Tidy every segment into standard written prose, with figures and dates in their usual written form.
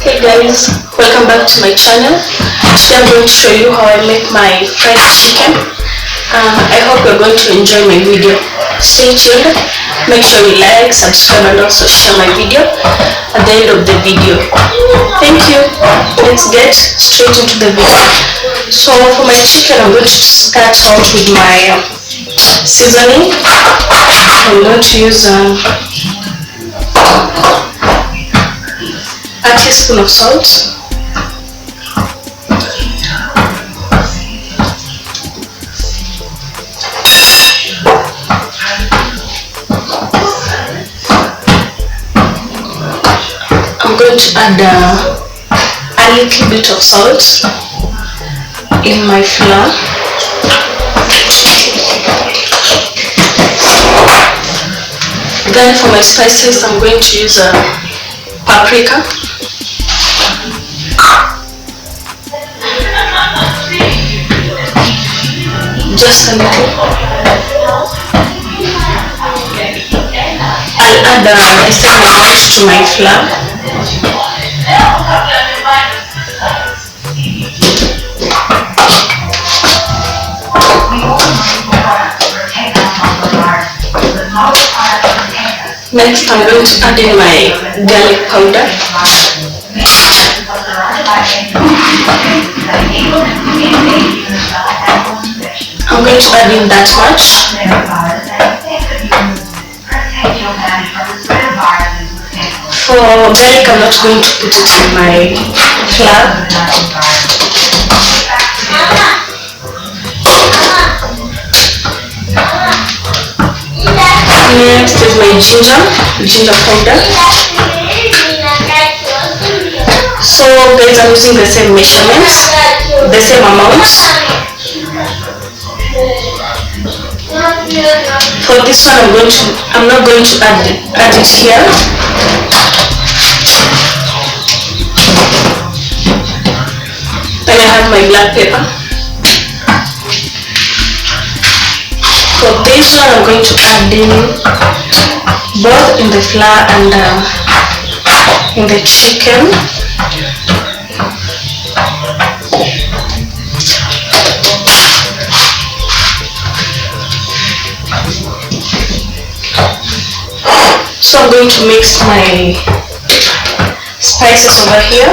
Hey guys, welcome back to my channel. Today I'm going to show you how I make my fried chicken. I hope you're going to enjoy my video. Stay tuned. Make sure you like, subscribe and also share my video at the end of the video. Thank you. Let's get straight into the video. So for my chicken, I'm going to start out with my seasoning. I'm going to use a teaspoon of salt, I'm going to add a little bit of salt in my flour. Then for my spices, I'm going to use paprika, just a little. I'll add the same amount to my flour. Next, I'm going to add in my garlic powder. I'm going to add in that much. For garlic, I'm not going to put it in my flour. Next is my ginger powder. So guys, I'm using the same measurements, the same amounts. For this one, I'm not going to add it here. Then I have my black pepper. For this one, I'm going to add in both in the flour and in the chicken. So I'm going to mix my spices over here.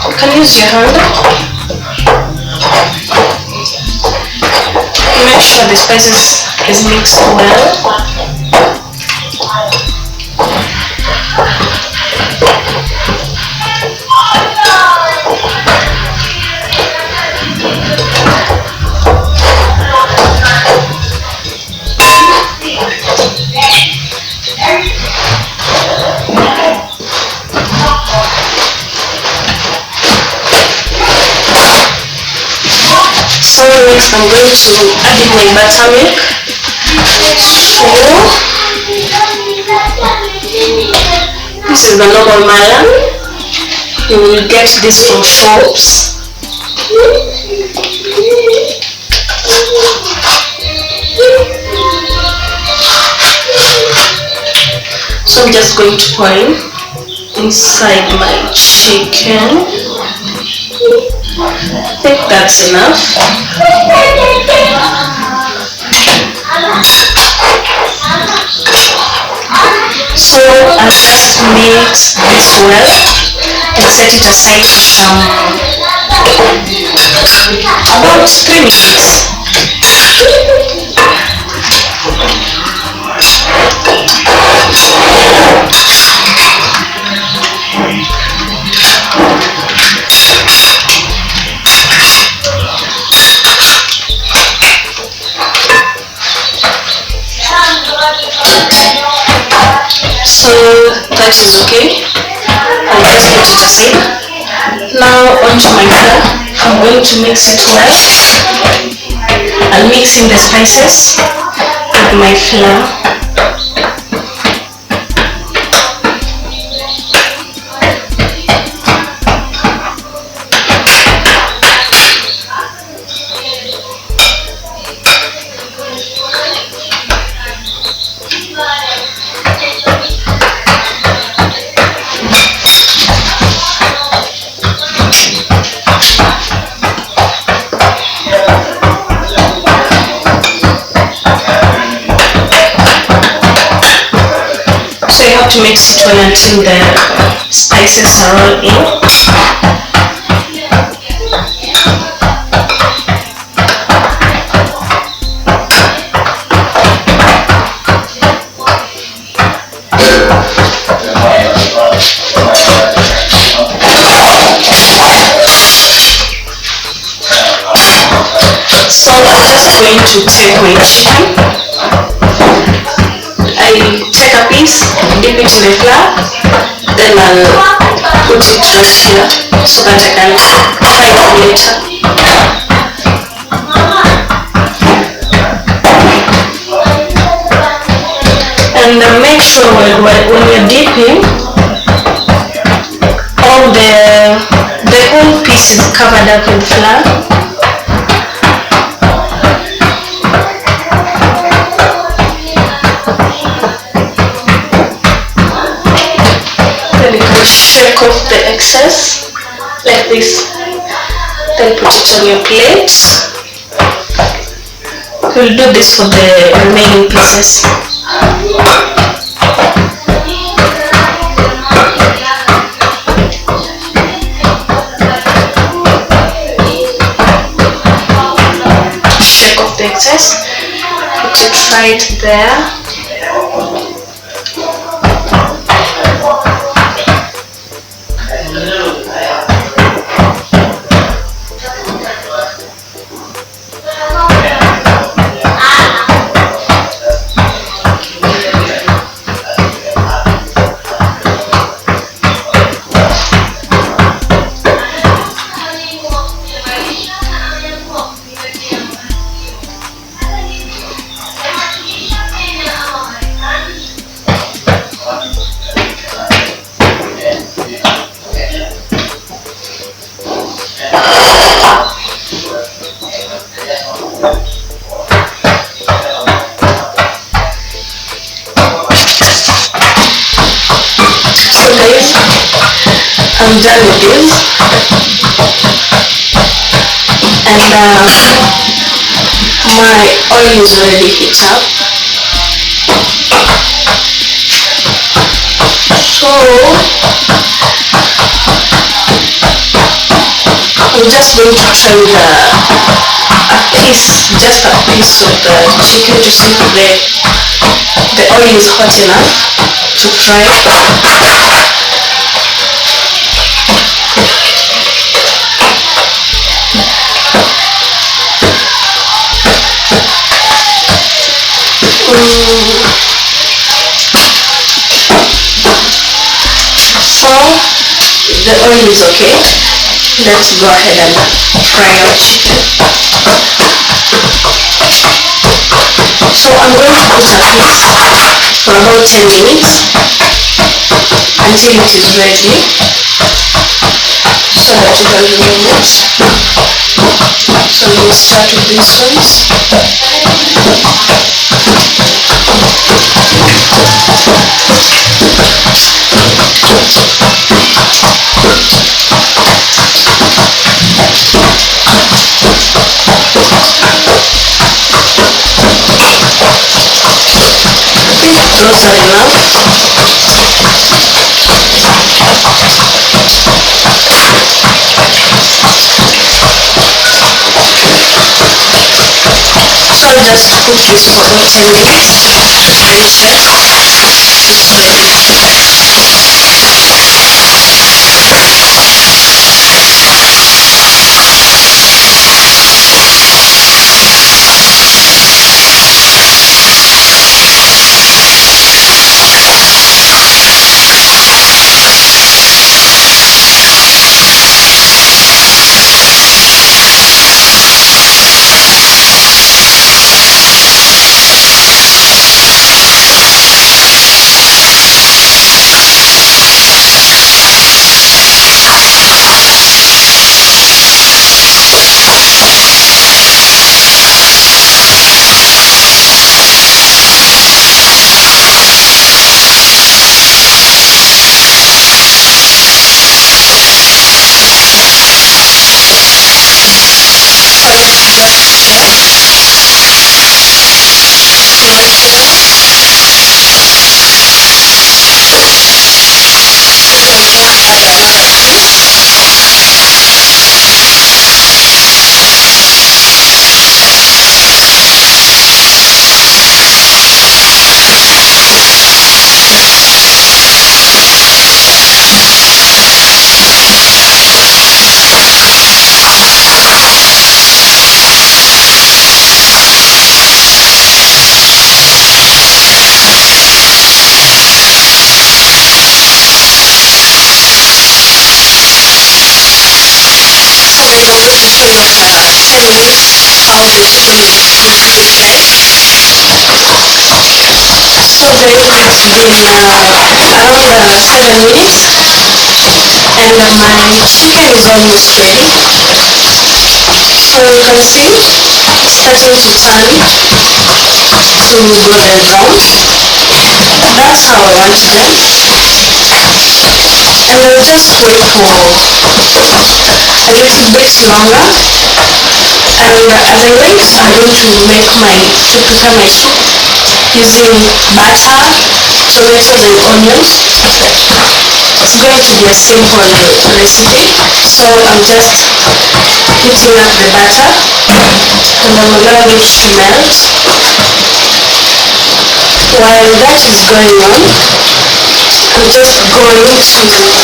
You can use your hand. Make sure the spices is mixed well. So next I'm going to add in my buttermilk. This is the normal melon. You will get this from shops. So I'm just going to pour in inside my chicken. I think that's enough. So I'll just mix this well and set it aside for about 3 minutes. So that is okay. I'll just put it aside. Now onto my flour. I'm going to mix it well. I'll mix in the spices with my flour. to mix it well until the spices are all in. So I'm just going to take my chicken. I take a piece, dip it in the flour, then I'll put it right here so that I can fry it later. And make sure when you're dipping, all the whole piece is covered up in flour. Then you can shake off the excess like this. Then put it on your plate. We'll do this for the remaining pieces. Shake off the excess. Put it right there. I'm done with this, and my oil is already heat up. So I'm just going to try with just a piece of the chicken to see if the oil is hot enough to fry. So the oil is okay. Let's go ahead and fry our chicken. So I'm going to put a piece for about 10 minutes until it is ready, so that you can remove it. So we'll start with these ones. Those are enough. So I'll just put this for about 10 minutes and check. It's ready. let it cool inside. So guys, it's been around 7 minutes, and my chicken is almost ready. So you can see it's starting to turn to golden brown. That's how I want them. And I'll just wait for a little bit longer. And as I wait, I'm going to prepare my soup using butter, tomatoes and onions. It's going to be a simple recipe. So I'm just heating up the butter and I'm allowing it to melt. While that is going on, I'm just going to chop my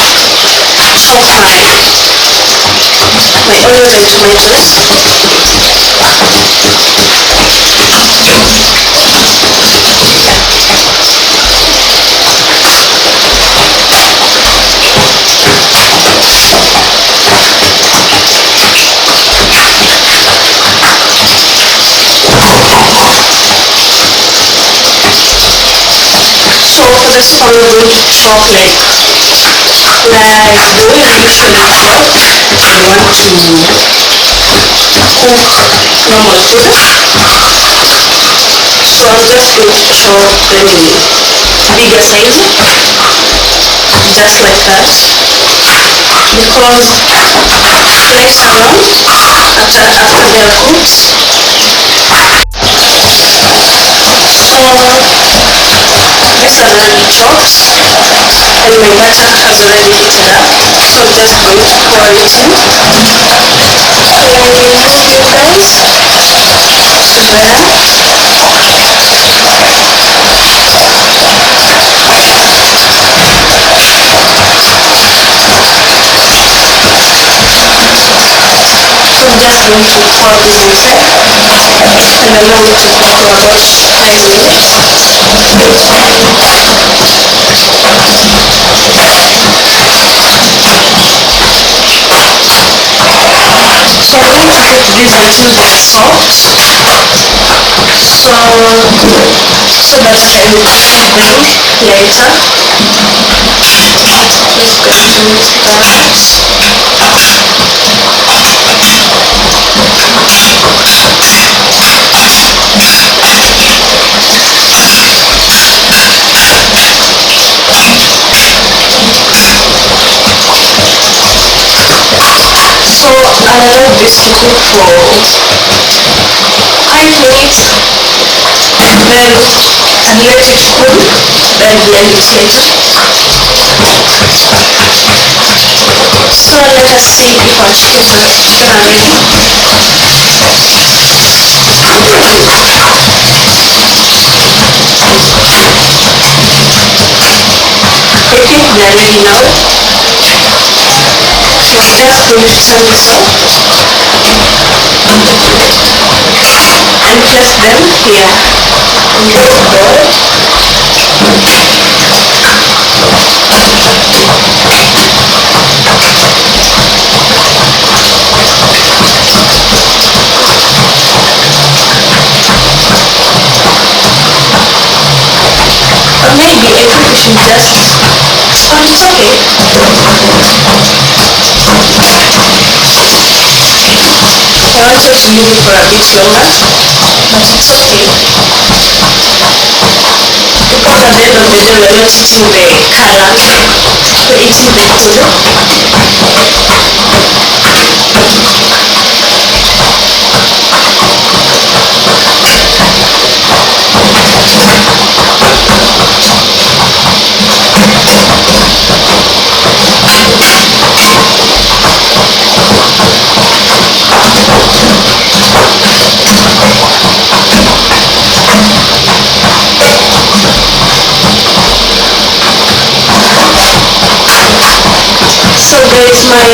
onions and tomatoes. So for the soup, I'm going to chop like the way we usually chop if you want to cook normal food. So I'm just going to chop them in bigger size, just like that, because later on, after they are cooked, these are already chopped and my butter has already heated up, so I'm just going to pour it in. And you guys, there. So I'm just going to pour this inside and allow it to cook for about 5 minutes. So I'm going to cook this until they are soft, so that I can eat them later. Just going to mix that. So I'll allow this to cook for 5 minutes, then and let it cool, then blend it later. So let us see if our chicken are ready. I think they are ready now. So I'm just going to turn this off and place them here in this bowl. Or maybe I think we should just, oh, it's okay. I wanted to leave it for a bit longer, but it's okay. Because at the end of the day, we're not eating the color, we're eating the food. So guys, my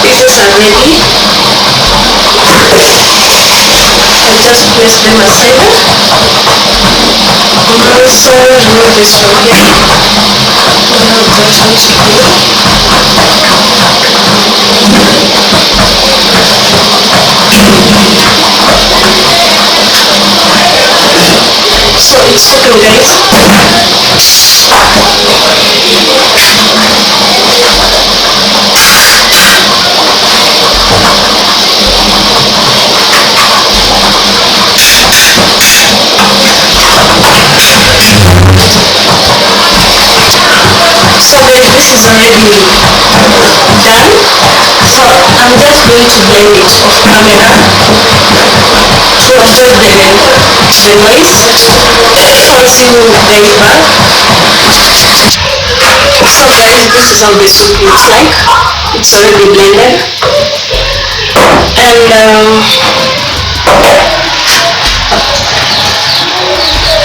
pieces are ready. I'll just place them aside. And also remove this from here. Allow that one to cool. it's cooking, guys. So guys, this is already done. So I'm just going to blend it off camera to avoid the noise. I'll see you guys back. So guys, this is how the soup looks like. It's already blended.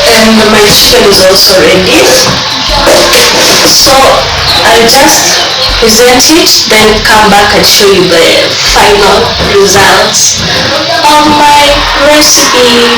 And my chicken is also ready. So I'll just present it, then come back and show you the final results of my recipe.